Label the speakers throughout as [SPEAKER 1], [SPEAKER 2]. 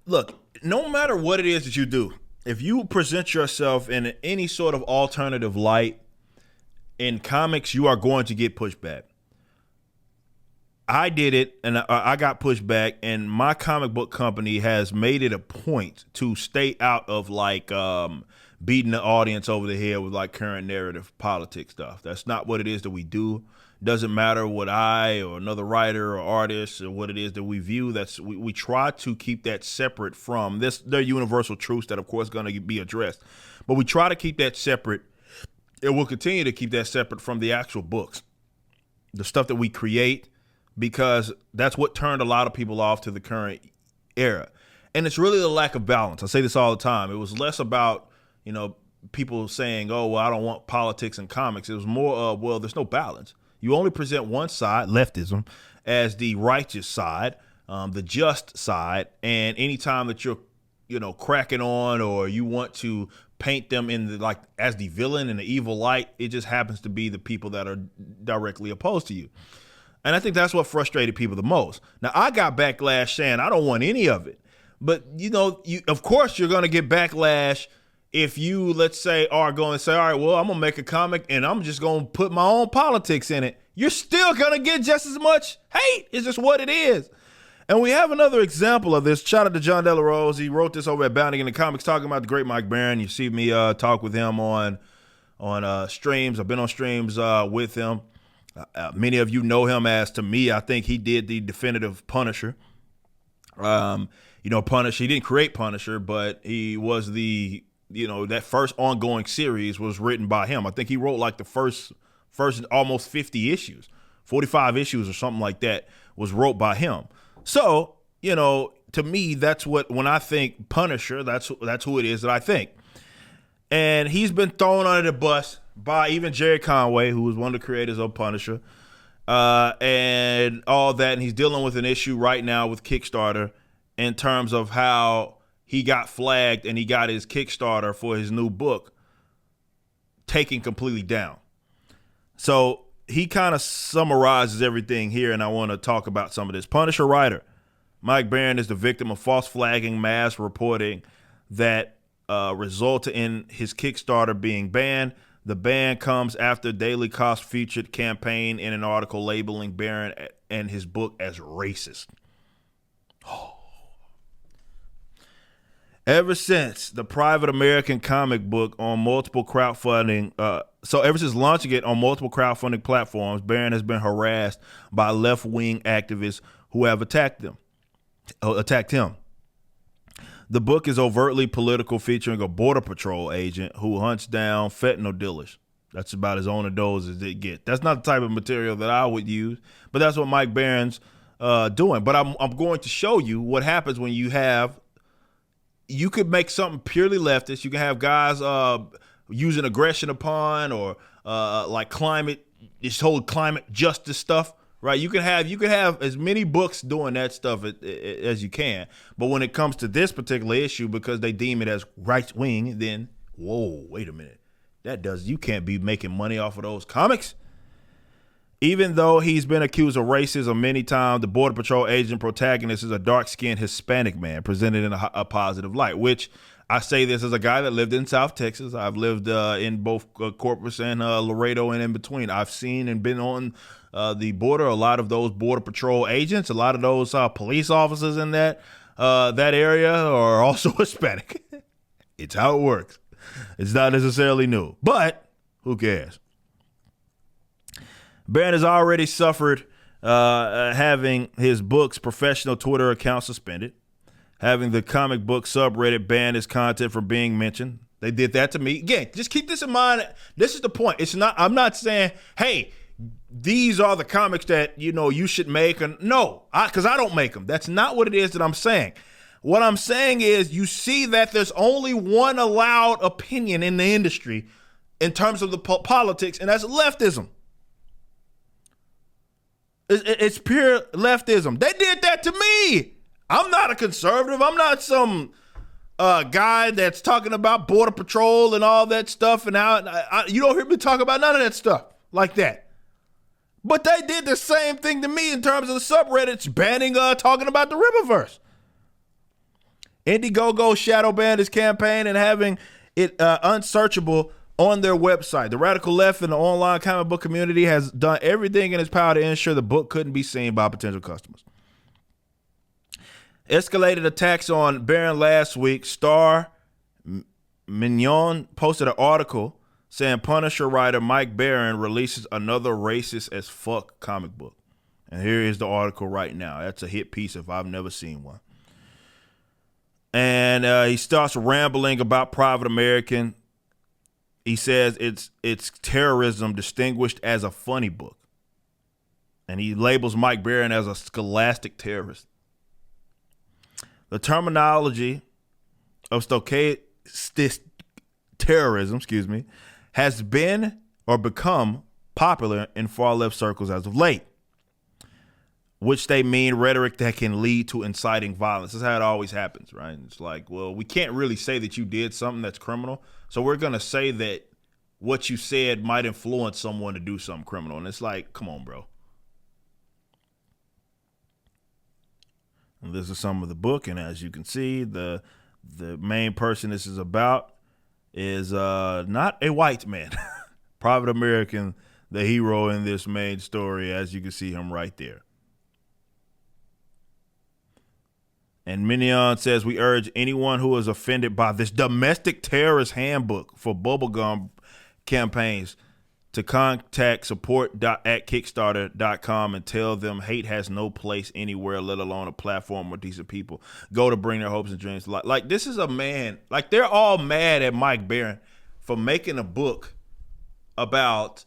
[SPEAKER 1] Look, no matter what it is that you do, if you present yourself in any sort of alternative light in comics, you are going to get pushback. I did it, and I got pushed back, and my comic book company has made it a point to stay out of beating the audience over the head with like current narrative politics stuff. That's not what it is that we do. Doesn't matter what I or another writer or artist or what it is that we view. We try to keep that separate from this. They're universal truths that, of course, going to be addressed, but we try to keep that separate, and we'll continue to keep that separate from the actual books, the stuff that we create, because that's what turned a lot of people off to the current era. And it's really the lack of balance. I say this all the time. It was less about, people saying, oh, well, I don't want politics in comics. It was more of, well, there's no balance. You only present one side, leftism, as the righteous side, the just side. And anytime that you're, cracking on, or you want to paint them in as the villain in the evil light, it just happens to be the people that are directly opposed to you. And I think that's what frustrated people the most. Now, I got backlash saying I don't want any of it. But, of course, you're going to get backlash if you, let's say, are going to say, all right, well, I'm going to make a comic and I'm just going to put my own politics in it. You're still going to get just as much hate. It's just what it is. And we have another example of this. Shout out to John Delarose. He wrote this over at Bounding in the Comics, talking about the great Mike Barron. You see me talk with him on streams. I've been on streams with him. Many of you know him as, to me, I think he did the definitive Punisher. Punisher, he didn't create Punisher, but he was that first ongoing series was written by him. I think he wrote like the first almost 50 issues, 45 issues or something like that was wrote by him. So, to me, that's what, when I think Punisher, that's who it is that I think. And he's been thrown under the bus by even Jerry Conway, who was one of the creators of Punisher, and all that. And he's dealing with an issue right now with Kickstarter in terms of how he got flagged and he got his Kickstarter for his new book taken completely down. So he kind of summarizes everything here, and I want to talk about some of this. Punisher writer Mike Barron is the victim of false flagging mass reporting that resulted in his Kickstarter being banned. The ban comes after Daily Kos featured campaign in an article labeling Barron and his book as racist. Ever since the private American comic book on multiple crowdfunding, ever since launching it on multiple crowdfunding platforms, Barron has been harassed by left-wing activists who have attacked him. The book is overtly political, featuring a Border Patrol agent who hunts down fentanyl dealers. That's about as on the nose as it gets. That's not the type of material that I would use, but that's what Mike Barron's doing. But I'm going to show you what happens when you could make something purely leftist. You can have guys using aggression upon, or like this whole climate justice stuff. Right, you can have as many books doing that stuff as you can, but when it comes to this particular issue, because they deem it as right wing, then whoa, wait a minute, you can't be making money off of those comics. Even though he's been accused of racism many times, the Border Patrol agent protagonist is a dark-skinned Hispanic man presented in a positive light. Which I say this as a guy that lived in South Texas. I've lived in both Corpus and Laredo and in between. I've seen and been on the border. A lot of those Border Patrol agents, a lot of those police officers in that area are also Hispanic. It's how it works. It's not necessarily new, but who cares? Barron has already suffered having his book's professional Twitter account suspended, having the comic book subreddit ban his content from being mentioned. They did that to me. Again, just keep this in mind. This is the point. I'm not saying, hey, these are the comics that, you should make. No, because I don't make them. That's not what it is that I'm saying. What I'm saying is, you see that there's only one allowed opinion in the industry in terms of the politics, and that's leftism. It's pure leftism. They did that to me. I'm not a conservative. I'm not some guy that's talking about Border Patrol and all that stuff. And you don't hear me talk about none of that stuff like that. But they did the same thing to me in terms of the subreddits banning talking about the Riververse. Indiegogo shadow banned his campaign and having it unsearchable on their website. The radical left in the online comic book community has done everything in its power to ensure the book couldn't be seen by potential customers. Escalated attacks on Barron last week. Star Mignon posted an article saying Punisher writer Mike Barron releases another racist as fuck comic book. And here is the article right now. That's a hit piece if I've never seen one. And he starts rambling about Private American. He says it's terrorism distinguished as a funny book. And he labels Mike Barron as a scholastic terrorist. The terminology of stochastic terrorism, has been or become popular in far left circles as of late, which they mean rhetoric that can lead to inciting violence. That's how it always happens, right? It's like, well, we can't really say that you did something that's criminal, so we're going to say that what you said might influence someone to do something criminal. And it's like, come on, bro. And this is some of the book, and as you can see, the main person this is about is not a white man. Private American, the hero in this main story, as you can see him right there. And Mignon says, we urge anyone who is offended by this domestic terrorist handbook for bubblegum campaigns to contact support.kickstarter.com and tell them hate has no place anywhere, let alone a platform where decent people go to bring their hopes and dreams to life. Like, this is a man, like, they're all mad at Mike Barron for making a book about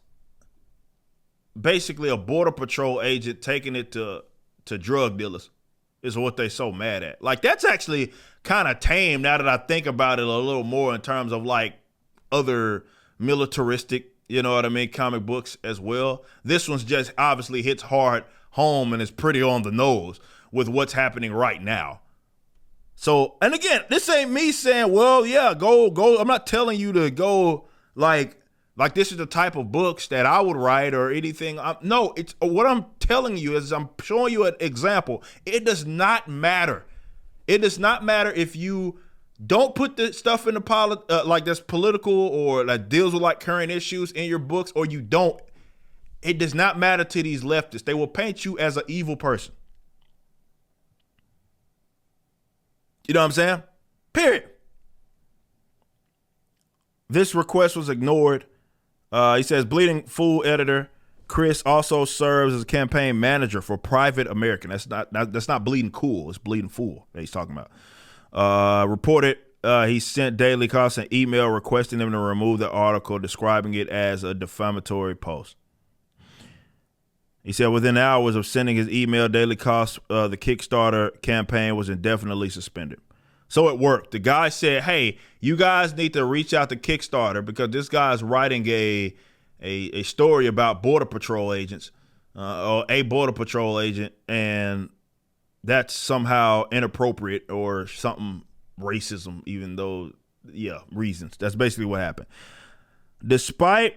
[SPEAKER 1] basically a Border Patrol agent taking it to drug dealers is what they so mad at. Like, that's actually kind of tame now that I think about it a little more in terms of like other militaristic, you know what I mean, comic books as well. This one's just obviously hits hard home and is pretty on the nose with what's happening right now. So, and again, this ain't me saying, well, yeah, go. I'm not telling you to go like this is the type of books that I would write or anything. No, it's what I'm telling you is I'm showing you an example. It does not matter. It does not matter if you don't put the stuff in the like that's political or that deals with like current issues in your books, or you don't. It does not matter to these leftists. They will paint you as an evil person. You know what I'm saying? Period. This request was ignored. He says Bleeding Fool editor Chris also serves as a campaign manager for Private American. That's not Bleeding Cool. It's Bleeding Fool that he's talking about. Reported he sent Daily Kos an email requesting them to remove the article, describing it as a defamatory post. He said within hours of sending his email, Daily Kos, the Kickstarter campaign was indefinitely suspended. So it worked. The guy said, hey, you guys need to reach out to Kickstarter because this guy's writing a story about Border Patrol agents or a Border Patrol agent, and that's somehow inappropriate or something racism, even though, reasons. That's basically what happened. Despite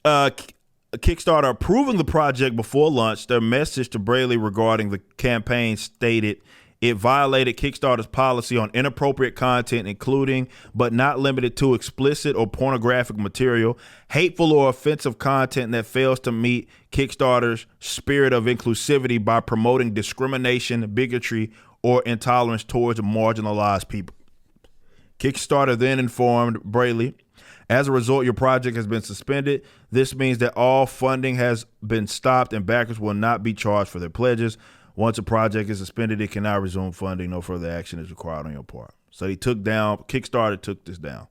[SPEAKER 1] Kickstarter approving the project before launch, their message to Braley regarding the campaign stated it violated Kickstarter's policy on inappropriate content, including but not limited to explicit or pornographic material, hateful or offensive content that fails to meet Kickstarter's spirit of inclusivity by promoting discrimination, bigotry, or intolerance towards marginalized people. Kickstarter then informed Braley, as a result, your project has been suspended. This means that all funding has been stopped and backers will not be charged for their pledges. Once a project is suspended, it cannot resume funding. No further action is required on your part. So Kickstarter took this down.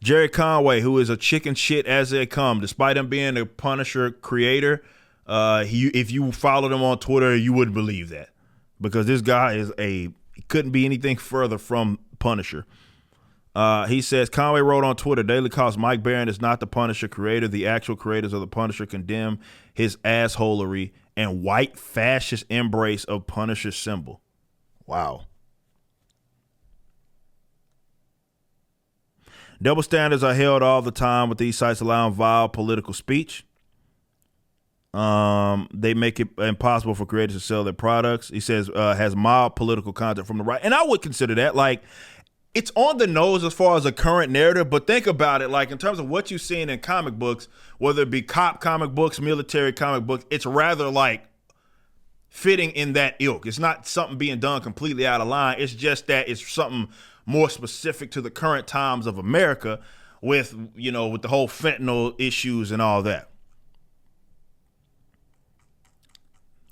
[SPEAKER 1] Jerry Conway, who is a chicken shit as they come, despite him being a Punisher creator, if you followed him on Twitter, you wouldn't believe that. Because this guy he couldn't be anything further from Punisher. He says, Conway wrote on Twitter, Daily Kos, Mike Barron is not the Punisher creator. The actual creators of the Punisher condemn his assholery and white fascist embrace of Punisher symbol. Wow. Double standards are held all the time with these sites allowing vile political speech. They make it impossible for creators to sell their products. He says has mild political content from the right, and I would consider that like it's on the nose as far as a current narrative. But think about it, like in terms of what you've seen in comic books, whether it be cop comic books, military comic books, it's rather like fitting in that ilk. It's not something being done completely out of line. It's just that it's something more specific to the current times of America with, you know, with the whole fentanyl issues and all that.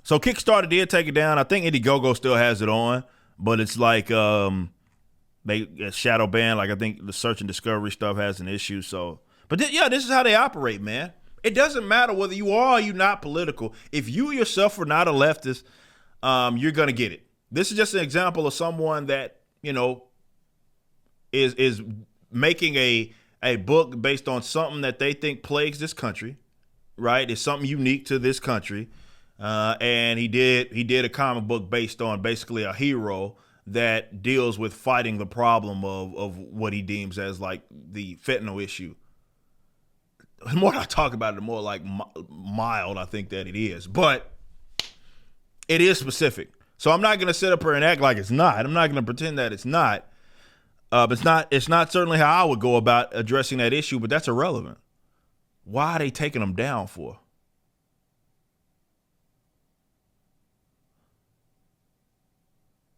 [SPEAKER 1] So Kickstarter did take it down. I think Indiegogo still has it on, but it's like they shadow ban. Like I think the search and discovery stuff has an issue. So, but this is how they operate, man. It doesn't matter whether you are or you're not political. If you yourself are not a leftist, you're gonna get it. This is just an example of someone that, you know, is making a book based on something that they think plagues this country, right? It's something unique to this country. And he did a comic book based on basically a hero that deals with fighting the problem of what he deems as like the fentanyl issue. The more I talk about it, the more like mild I think that it is, but it is specific. So I'm not going to sit up here and act like it's not. I'm not going to pretend that it's not. It's not certainly how I would go about addressing that issue, but that's irrelevant. Why are they taking them down for?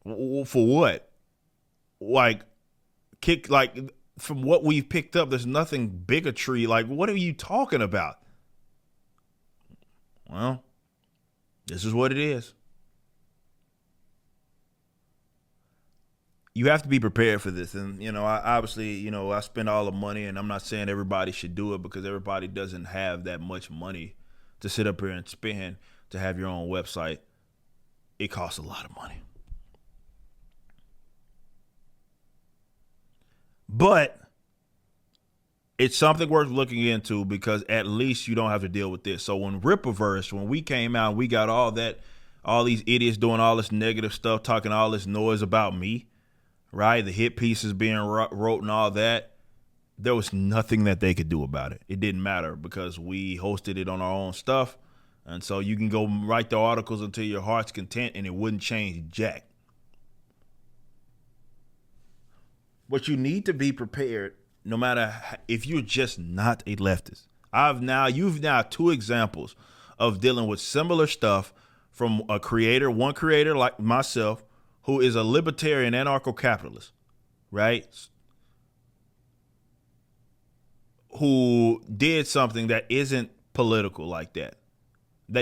[SPEAKER 1] For what? Like, from what we've picked up, there's nothing bigotry. Like, what are you talking about? Well, this is what it is. You have to be prepared for this. And, you know, I spend all the money, and I'm not saying everybody should do it because everybody doesn't have that much money to sit up here and spend to have your own website. It costs a lot of money. But it's something worth looking into because at least you don't have to deal with this. So when we came out, we got all these idiots doing all this negative stuff, talking all this noise about me, right? The hit pieces being wrote and all that. There was nothing that they could do about it. It didn't matter because we hosted it on our own stuff. And so you can go write the articles until your heart's content and it wouldn't change jack. But you need to be prepared no matter if you're just not a leftist. You've now two examples of dealing with similar stuff from one creator like myself, who is a libertarian anarcho-capitalist, right? Who did something that isn't political like that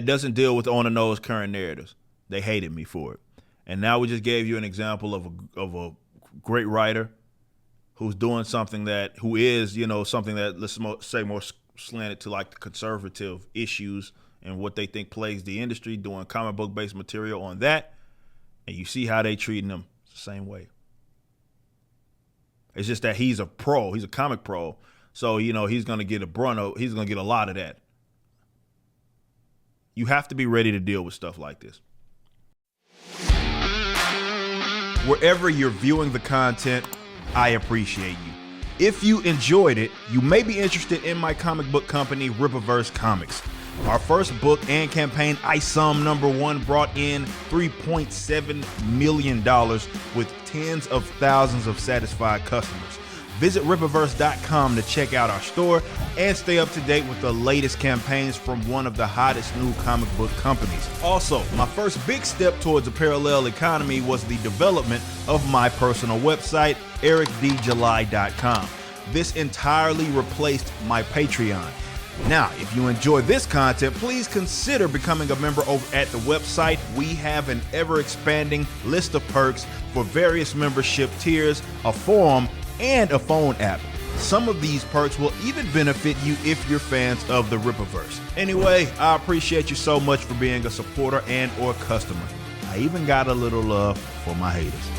[SPEAKER 1] doesn't deal with on-the-nose current narratives. They hated me for it. And now we just gave you an example of a great writer who's doing something who is, you know, something that, let's say, more slanted to like the conservative issues and what they think plagues the industry, doing comic book based material on that. And you see how they treating them the same way. It's just that he's a pro. He's a comic pro. So, you know, he's going to get he's going to get a lot of that. You have to be ready to deal with stuff like this. Wherever you're viewing the content, I appreciate you. If you enjoyed it, you may be interested in my comic book company, Rippaverse Comics. Our first book and campaign, ISOM #1, brought in $3.7 million with tens of thousands of satisfied customers. Visit Rippaverse.com to check out our store and stay up to date with the latest campaigns from one of the hottest new comic book companies. Also, my first big step towards a parallel economy was the development of my personal website, ericdjuly.com. This entirely replaced my Patreon. Now, if you enjoy this content, please consider becoming a member over at the website. We have an ever-expanding list of perks for various membership tiers, a forum, and a phone app. Some of these perks will even benefit you if you're fans of the Rippaverse. Anyway, I appreciate you so much for being a supporter and or customer. I even got a little love for my haters.